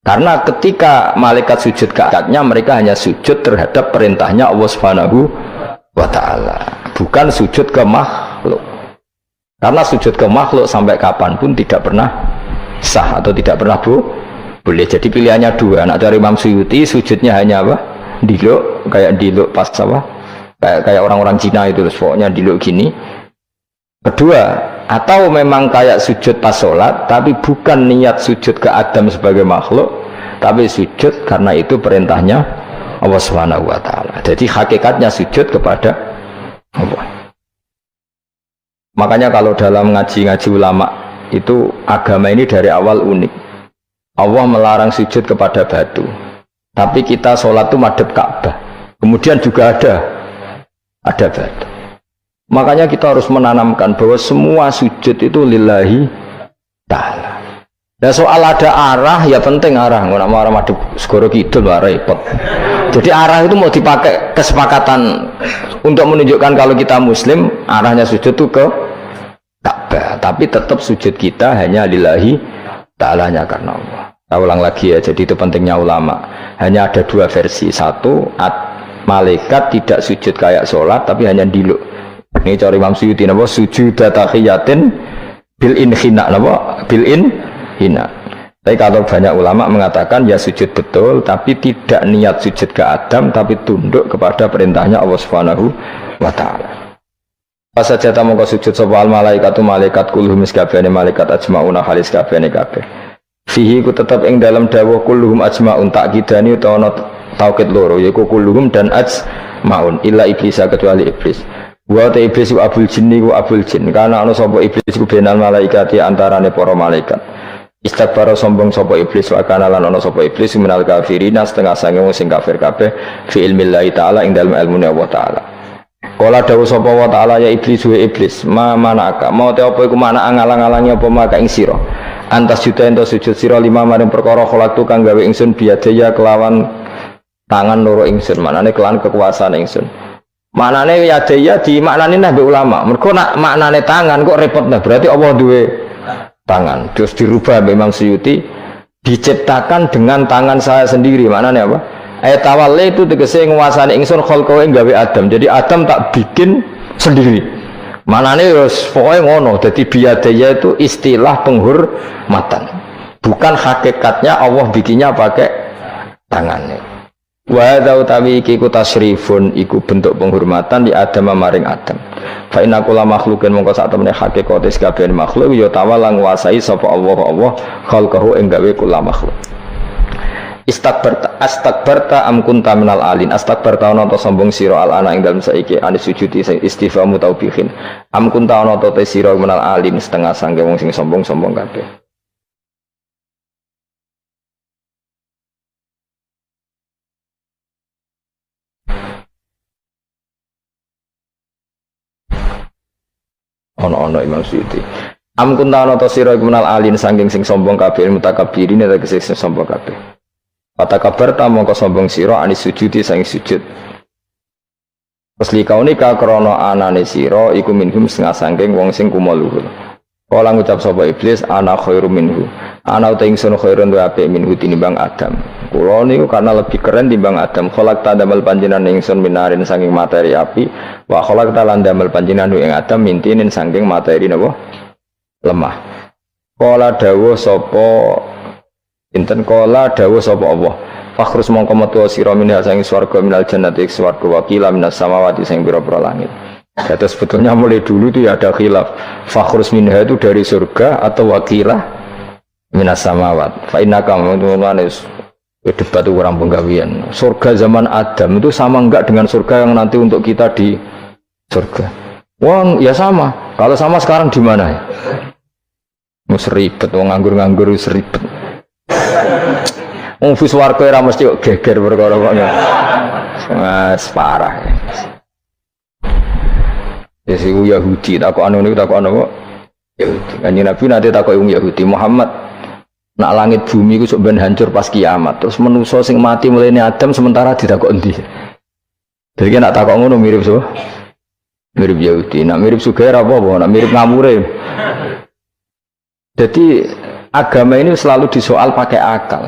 Karena ketika malaikat sujud ke akadnya, mereka hanya sujud terhadap perintahnya Allah Subhanahu wa Ta'ala, bukan sujud ke makhluk. Karena sujud ke makhluk sampai kapanpun tidak pernah sah atau tidak pernah boleh. Jadi pilihannya dua. Anak dari Imam Suyuti sujudnya hanya apa? Diluk, kayak diluk pas apa? Kayak orang-orang Cina itu, pokoknya diluk gini. Kedua, atau memang kayak sujud pas sholat, tapi bukan niat sujud ke Adam sebagai makhluk, tapi sujud karena itu perintahnya Allah Subhanahu wa Ta'ala. Jadi hakikatnya sujud kepada Allah. Makanya kalau dalam ngaji-ngaji ulama itu, agama ini dari awal unik. Allah melarang sujud kepada batu, tapi kita sholat itu madhep Ka'bah, kemudian juga ada batu. Makanya kita harus menanamkan bahwa semua sujud itu lillahi ta'ala. Dan soal ada arah, ya penting arah. Nggak mau arah madhep segoro kidul, repot. Jadi arah itu mau dipakai kesepakatan untuk menunjukkan kalau kita muslim, arahnya sujud itu ke Ka'bah. Tapi tetap sujud kita hanya lillahi ta'alanya karena Allah. Saya ulang lagi ya, jadi itu pentingnya ulama. Hanya ada dua versi. Satu, malaikat tidak sujud kayak sholat, tapi hanya diluk. Ini cari Imam Suyuti, napa sujud tahiyatin bil inhina, napa bil inhina. Tapi kalau banyak ulama mengatakan ya sujud betul, tapi tidak niat sujud ke Adam, tapi tunduk kepada perintahnya Allah Subhanahu wa Ta'ala. Pas saja tamu kau sujud sapa al malaikatu malaikat kulluhum kabehane malaikat ajmauna halis kabehane kabeh. Fihi ku tetap ing dalam dawuh kulluhum ajmaun takkidani utawa taukid loro, yaiku kulluhum dan ajmaun illa iblis kecuali iblis. Wa ta iblis ku abul jinni ku abul jin, karena ana sapa iblis ku benal malaikati antarane para malaikat. Istakbara sombong sapa iblis wa kana lan ana sapa iblis minal kafirina setengah sange wong sing kafir kabeh fi ilmillahi taala ing dalem ilmune Allah taala. Kala dawuh sapa wa taala ya iblis wa iblis ma manaka mau te apa iku mana ngalang-alangi apa maka ing sira antas juta ento sujud sira lima maring perkara kholaqtu kang gawe ingsun biadaya kelawan tangan loro ingsun, manane kelawan kekuasaan ingsun. Maknane ya daya di maknane nah ulama. Mergo nak maknane tangan kok repot nah. Berarti Allah duwe tangan. Terus dirubah Imam Suyuti, diciptakan dengan tangan saya sendiri. Maknane apa? Tawalli itu tegese nguasani ingsun khalqahu ing gawe Adam. Jadi Adam tak bikin sendiri. Maknane wis pokoke ngono. Dadi biadaya itu istilah penghormatan. Bukan hakikatnya Allah bikinnya pakai tangannya. Wa hadza utawi iki ku tasrifun iku bentuk penghormatan di Adam maring Adam. Fa inna kulla makhluqin mongko sak temene hakikate kabeh makhluk ya tawala nguasai sapa Allah khalqahu ing gawe kula makhluk. Astakbarta am kunta minal alin. Astakbarta ana ta sombong sira al ana ing dalem saiki anis sujudi istifhamu taubihin. Am kunta ana ta sira minal alin setengah sangge wong sing sombong-sombong kabeh. Ono Imam Suyuti. Am kunta ana ta sira minal alin sanging sing sombong kabeh mutakabbirin tegese sing sombong kabeh. Patakabarta mongko sombong sira anis sujudi sang sujud. Asli kaunika krana anane sira iku minhum setengah sanging wong sing kumaluhur. Kala ngucap sapa iblis ana khairu minhu. Ana uta ingsun khairun wa apik minhu tinimbang Adam. Kula niku karena lebih keren timbang Adam. Kholak tandamel panjenengan ingsun minarin saking materi api. Wa kholak talan damel panjenengan ing Adam mintinin saking materi napa? Lemah. Kala dawuh sapa inten kala dawuh sapa Allah. Fakhrus mongko metu sira minha saking swarga minal jannati swarga wakila minas samawati sing pira-pira langit. Jadi sebetulnya mulai dulu itu ya ada khilaf. Fakhrus minha itu dari surga atau wakilah minas samawat. Fa innaka manunis debat orang penggawian. Surga zaman Adam itu sama enggak dengan surga yang nanti untuk kita di surga? Wong ya sama. Kalau sama sekarang di mana ya? Mus ribet, wong nganggur-nganggur seribet. Wong bus warga ora mesti kok geger perkara kok. Mas parah. Ya si Yahudi takokan niku takokan apa? Yahudi. Kanjeng Nabi nanti takok wong Yahudi, Muhammad nak langit bumi ku sok ben hancur pas kiamat. Terus manusa sing mati mulai Adam sementara ditakok endi? Jadi nak takok ngono mirip so. Mirip Yahudi. Nak mirip Sugair apa? Nak mirip ngamure. Jadi agama ini selalu disoal pakai akal.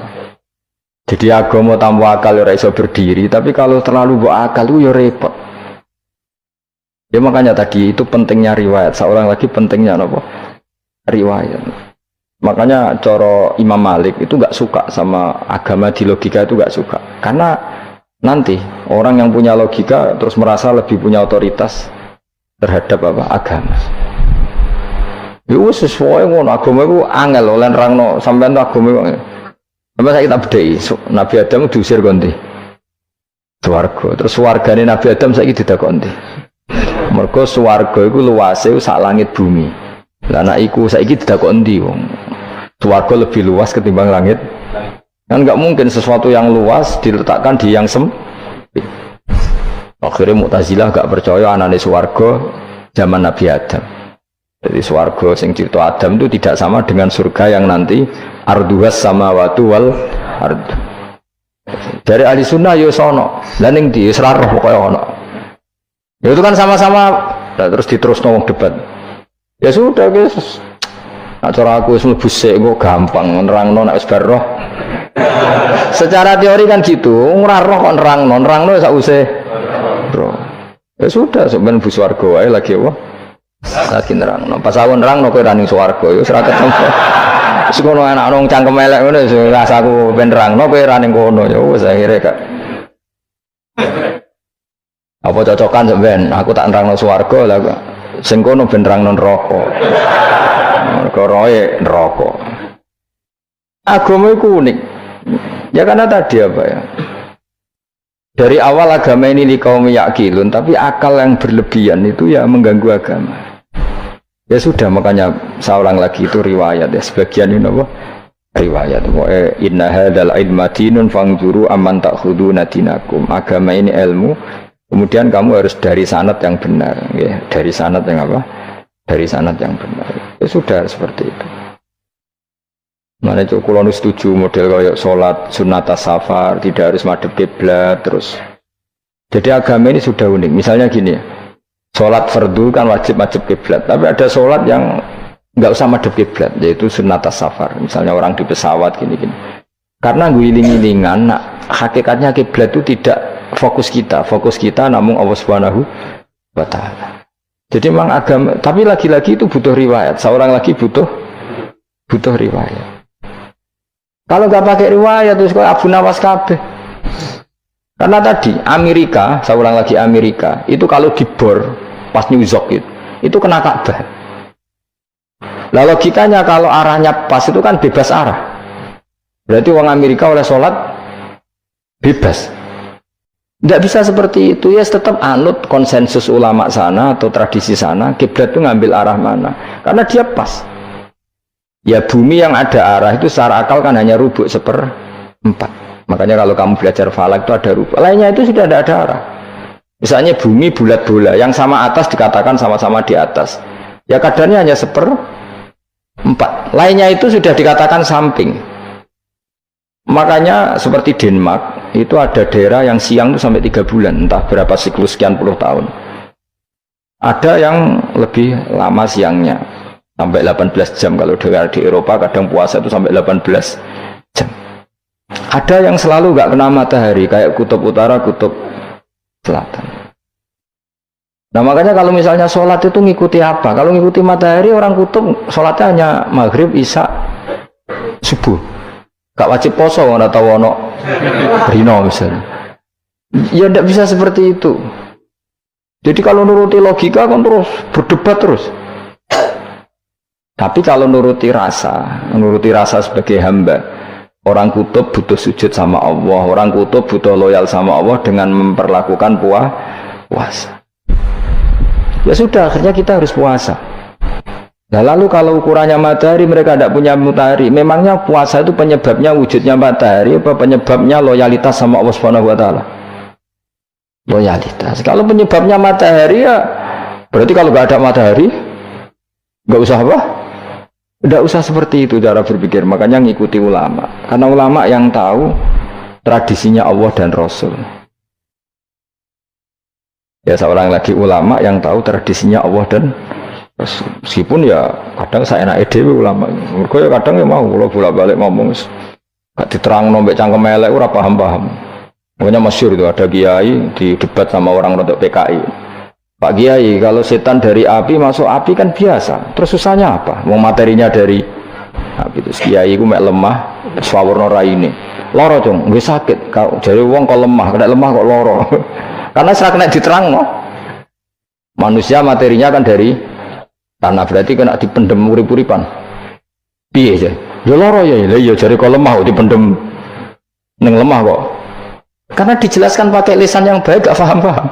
Jadi agama tanpa akal ora iso berdiri, tapi kalau terlalu bawa akal itu ya repot. Ya makanya tadi itu pentingnya riwayat. Seorang lagi pentingnya apa? Riwayat. Makanya coro Imam Malik itu nggak suka sama agama di logika itu nggak suka. Karena nanti orang yang punya logika terus merasa lebih punya otoritas terhadap apa? Agama. Yo sesuai ngono agama iku angel oleh nerangno sampean agama iku. Sampai saya kita bedheki Nabi Adam diusir konti. Swarga. Terus swargane Nabi Adam saiki didakon ndi? Mergo swarga iku luase sak langit bumi. Lah nek iku saiki didakon ndi wong? Swarga lebih luas ketimbang langit. Kan enggak mungkin sesuatu yang luas diletakkan di yang sempit. Akhirnya Mu'tazilah gak percaya anane swarga zaman Nabi Adam. Jadi swarga sing cerita Adam itu tidak sama dengan surga yang nanti arduhas samawati wal ard. Dari ahli sunnah yo sono, lan ning di seraroh pokoke ono. Ya itu kan sama-sama terus diterusno wong debat. Ya sudah guys. Nak cara aku wis mlebu sik kok gampang nerangno nek wis bar roh. Secara teori kan gitu, ora roh kok nerangno sak usih. Bro. Ya sudah sampeyan bu swarga wae lagi apa? Lagi nerangno. Pas aku nerangno kowe ra ning swarga ya wis ra ketemu. Wis ngono anak nang cangkem elek ngono wis rasaku ben nerangno kowe ra ning kono ya wis akhire gak. Apa cocokan sampean? Aku tak nerangno swarga lah kok. Sing kono ben nerangno neraka. Mergo roe neraka. Agama iku unik. Ya karena tadi apa ya? Dari awal agama ini di kaum yakilun, tapi akal yang berlebihan itu ya mengganggu agama. Ya sudah, makanya saya ulang lagi itu riwayat ya, sebagian ini apa? Riwayat. Inna hadzal ilma dinun fangzuru amman ta'khuduna dinakum. Agama ini ilmu, kemudian kamu harus dari sanad yang benar, ya. Dari sanad yang apa? Dari sanad yang benar. Ya sudah seperti itu. Mana itu kalau setuju model kayak sholat sunat safar tidak harus madhep kiblat terus. Jadi agama ini sudah unik. Misalnya gini, sholat fardu kan wajib kiblat, tapi ada sholat yang nggak usah madhep kiblat, yaitu sunat safar. Misalnya orang di pesawat gini-gini. Karena guling-gilingan, nah, hakikatnya kiblat itu tidak fokus kita namun Allah Subhanahu wa Ta'ala. Jadi memang agama, tapi lagi-lagi itu butuh riwayat. Seorang lagi butuh riwayat. Kalau nggak pakai riwayat terus kayak Abu Nawas kabeh. Karena tadi Amerika, saya ulang lagi Amerika, itu kalau dibor pas New York itu kena Ka'bah. Lah logikanya kalau arahnya pas itu kan bebas arah. Berarti orang Amerika oleh sholat bebas. Tidak bisa seperti itu ya, tetap anut konsensus ulama sana atau tradisi sana, kiblat itu ngambil arah mana? Karena dia pas. Ya bumi yang ada arah itu secara akal kan hanya rubuk 1/4. Makanya kalau kamu belajar falak itu ada rubuk. Lainnya itu sudah tidak ada arah. Misalnya bumi bulat bola, yang sama atas dikatakan sama-sama di atas. Ya kadarnya hanya 1/4. Lainnya itu sudah dikatakan samping. Makanya seperti Denmark itu ada daerah yang siang itu sampai 3 bulan, entah berapa siklus sekian puluh tahun. Ada yang lebih lama siangnya. Sampai 18 jam kalau dengar di Eropa kadang puasa itu sampai 18 jam. Ada yang selalu nggak kena matahari kayak kutub utara, kutub selatan. Nah makanya kalau misalnya sholat itu ngikuti apa? Kalau ngikuti matahari orang kutub sholatnya hanya maghrib, isya, subuh. Gak wajib poso atau wono rino misalnya. Ya tidak bisa seperti itu. Jadi kalau nuruti logika kan terus berdebat terus. Tapi kalau nuruti rasa sebagai hamba, orang kutub butuh sujud sama Allah, orang kutub butuh loyal sama Allah dengan memperlakukan puasa. Ya sudah, akhirnya kita harus puasa. Nah, lalu kalau ukurannya matahari mereka tidak punya matahari, memangnya puasa itu penyebabnya wujudnya matahari apa penyebabnya loyalitas sama Allah Subhanahu wa taala? Loyalitas. Kalau penyebabnya matahari ya berarti kalau nggak ada matahari nggak usah apa? Nggak usah seperti itu cara berpikir. Makanya ngikuti ulama. Karena ulama yang tahu tradisinya Allah dan Rasul. Ya seorang lagi ulama yang tahu tradisinya Allah dan meskipun ya kadang saya enak dewe ulama mereka ya kadang ya mau kalau bolak-balik ngomong gak diterang nombek cangkem elek ora paham-paham. Makanya masyhur itu ada kiai di debat sama orang rodok PKI. Pak Kiai, kalau setan dari api masuk api kan biasa. Terus susahnya apa? Mau materinya dari api. Terus kiai ku mek lemah swawarna raine. Loro dong, nggih sakit. Jare wong kok lemah, kena lemah kok loro. Karena serak kena diterangno. Manusia materinya kan dari tanah, berarti kena dipendem urip-uripan. Piye aja? Ya lara ya, ya jare kok lemah kok dipendem ning lemah kok. Karena dijelaskan pakai lisan yang baik gak paham-paham.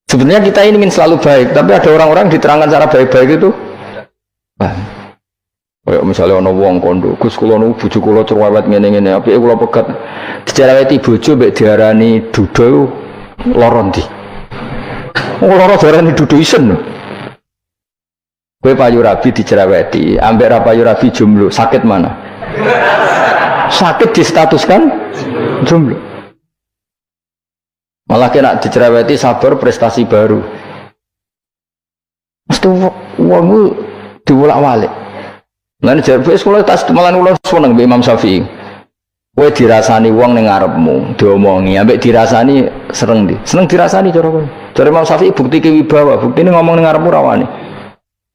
Sebenarnya kita ini ingin selalu baik, tapi ada orang-orang diterangkan cara baik-baik itu. Kayak misalnya ana wong kondo, Gus kula nu bojo kula cerewet ngene-ngene, apike kula pegat. Dicereweti bojo mbek diarani duda lara ndi? Lara diarani duda isen. Kowe payu rabi dicereweti, ambek ra payu rabi jomblo, sakit mana? Sakit distatuskan jomblo. Malah kena dicereweti sabar prestasi baru. Mesti wong diwolak-walik. Lan jarbe sekolah tas malan kula seneng mbek Imam Syafi'i. Kowe dirasani wong ning ngarepmu, diomongi ambek dirasani seneng ndi? Seneng dirasani cara kowe. Cara Imam Syafi'i bukti wibawa, buktine ngomong ning ngarepmu rawani.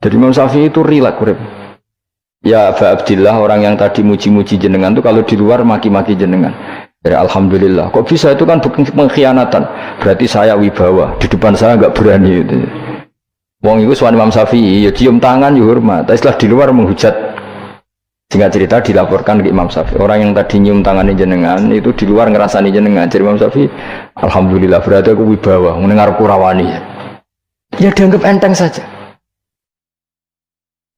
Jadi Imam Syafi'i itu rileks urip. Ya Aba Abdillah, orang yang tadi muji-muji jenengan itu kalau di luar maki-maki jenengan. Ya, alhamdulillah. Kok bisa itu kan bukti pengkhianatan. Berarti saya wibawa. Di depan saya nggak berani. Gitu. Wong itu suami Imam Syafi'i, ya cium tangan, ya hormat. Tapi setelah di luar menghujat. Singkat cerita dilaporkan ke Imam Syafi'i. Orang yang tadi nyium tangan jenengan itu di luar ngerasani jenengan. Jadi Imam Syafi'i, alhamdulillah. Berarti aku wibawa. Mendengar kurawani. Ya dianggap enteng saja.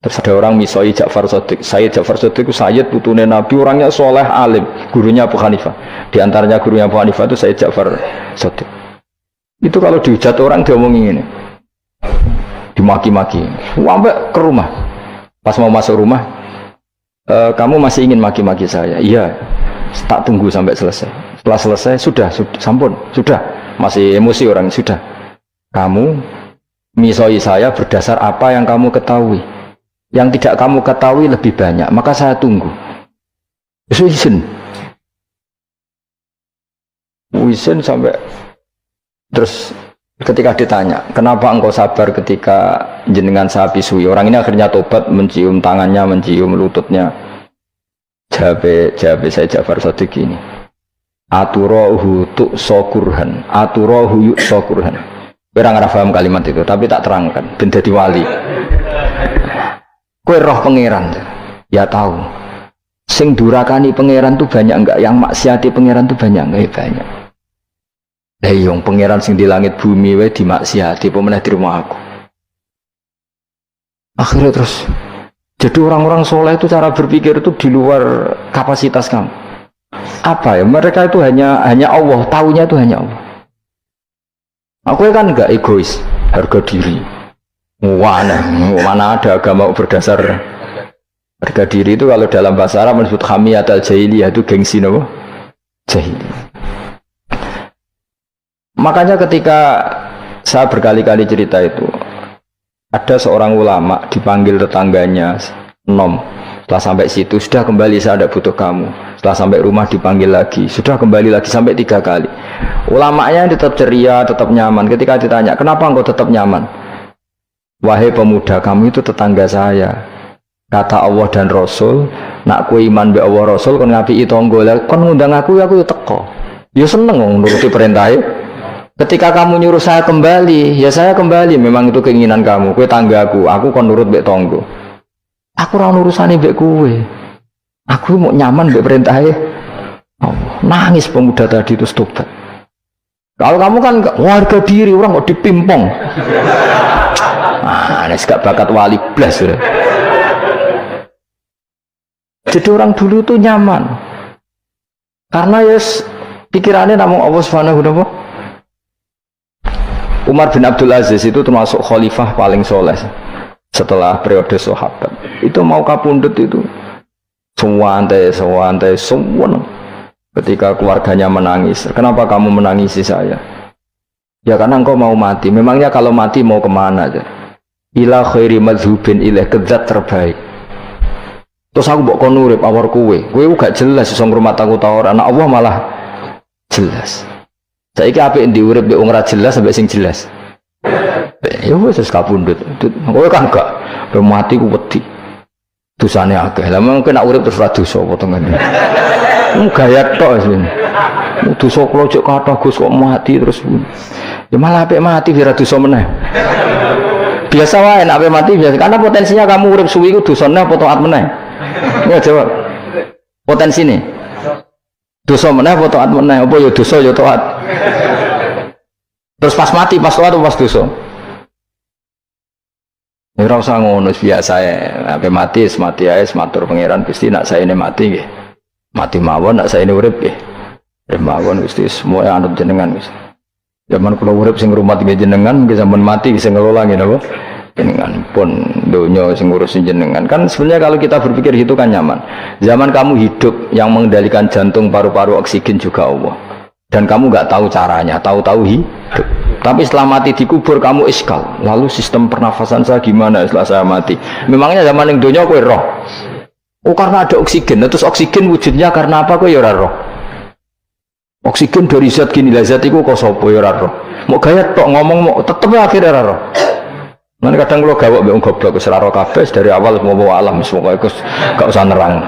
Terus ada orang misoi Ja'far Shadiq. Sayyid Ja'far Shadiq itu Sayyid putune Nabi, orangnya soleh alim, gurunya Abu Hanifah. Di antaranya gurunya Abu Hanifah itu Sayyid Ja'far Shadiq. Itu kalau dihujat orang diomongin ini, dimaki-maki. Sampai ke rumah. Pas mau masuk rumah, kamu masih ingin maki-maki saya? Iya. Tak tunggu sampai selesai. Setelah selesai sudah sampun, sudah. Masih emosi orang sudah. Kamu misoi saya berdasar apa yang kamu ketahui. Yang tidak kamu ketahui lebih banyak, maka saya tunggu. Izin sampai terus ketika ditanya, kenapa engkau sabar ketika jenengan saya pisui? Orang ini akhirnya tobat, mencium tangannya, mencium lututnya. Jawab saya Ja'far Shadiq ini. Aturahu tu'sokurhan, aturahu yu'sokurhan. Orang nggak paham kalimat itu, tapi tak terangkan. Ben dadi wali. Kowe roh pangeran, ya tahu. Sing durakani pangeran tuh banyak enggak? Yang maksiati pangeran tuh banyak enggak? Ya banyak. Yang pangeran sing di langit bumi wae dimaksiati, pemenah di rumah aku. Akhirnya terus, jadi orang-orang soleh itu cara berpikir itu di luar kapasitas kamu. Apa ya? Mereka itu hanya Allah, taunya itu hanya Allah. Aku kan enggak egois, harga diri. Mana ada agama berdasar harga diri itu kalau dalam bahasa Arab disebut hamiyat al-jahiliyah itu gengsi apa? Jahiliyah. Makanya ketika saya berkali-kali cerita itu ada seorang ulama dipanggil tetangganya nom. Setelah sampai situ sudah kembali saya tidak butuh kamu. Setelah sampai rumah dipanggil lagi sudah kembali lagi sampai 3 kali. Ulamanya tetap ceria, tetap nyaman. Ketika ditanya kenapa engkau tetap nyaman? Wahai pemuda, kamu itu tetangga saya. Kata Allah dan Rasul, nak ku iman be Allah Rasul kon ngapi tangga. Kon ngundang aku ya teko. Ya seneng nuruti perintahnya. Ketika kamu nyuruh saya kembali, ya saya kembali. Memang itu keinginan kamu. Kowe tanggaku, aku kon nurut be tangga. Aku ora urusane mbek kowe. Aku mau nyaman mbek perintahnya. Nangis pemuda tadi itu tobat. Kalau kamu kan warga diri, orang kok dipimpong. gak bakat wali blas sudah. Jadi orang dulu tuh nyaman karena pikirannya namun Allah Subhanahu wa ta'ala. Umar bin Abdul Aziz itu termasuk khalifah paling soleh setelah periode sahabat. Itu mau kapundhut itu sewantai semua. Ketika keluarganya menangis, kenapa kamu menangisi saya? Ya karena engkau mau mati. Memangnya kalau mati mau kemana aja? Ila khairi madhubin ilaih, ke zat terbaik. Terus aku mbok kon urip awar kowe gak jelas iso ngrumat aku ta ora. Anak Allah malah jelas. Saiki apik ndi urip mbek wong ra jelas sampai sing jelas. Ya wis kapundhut. Kowe kan gak mati ku wedi. Dosane akeh. Lah mungkin nek urip terus ra dosa apa tengene. Gaya tok sih. Dosa kula cek kathah Gus kok mati terus. Ya malah apik mati biar dosa meneh. Biasa wae nek apik mati biasa karena potensinya kamu urip suwi ku dosane apa taat meneh. Ya jawab. Potensi nih. Dosa meneh apa taat meneh? Apa ya dosa ya taat. Terus pas mati pas taat pas dosa. Ya ora usah ngono biasa ya. Apik mati ae matur pangeran Gusti nak saene mati nggih. Mati mawon nak saene urip nggih. Mawon Gusti semua anut jenengan Gusti. Zaman kula urip sing ngrumat nggih jenengan, nggih zaman mati sing ngelola nggih napa? Jenengan pun donya sing ngurusin jenengan. Kan sebenarnya kalau kita berpikir itu kan nyaman. Zaman kamu hidup yang mengendalikan jantung, paru-paru, oksigen juga Allah. Dan kamu nggak tahu caranya, tahu-tahu hidup. Tapi setelah mati dikubur kamu iskal. Lalu sistem pernafasan saya gimana setelah saya mati? Memangnya zaman yang donya kowe roh. Oh karena ada oksigen, terus oksigen wujudnya karena apa kok ya ora roh? Oksigen dari zat gini lah zat iku kok sapa ya ora roh. Mau gaya tok ngomong mau tetep akhirnya ora roh. Mana kadang kalau gawak mbek goblok wis ora roh kabeh dari awal mau alam semua iku gak usah nerang.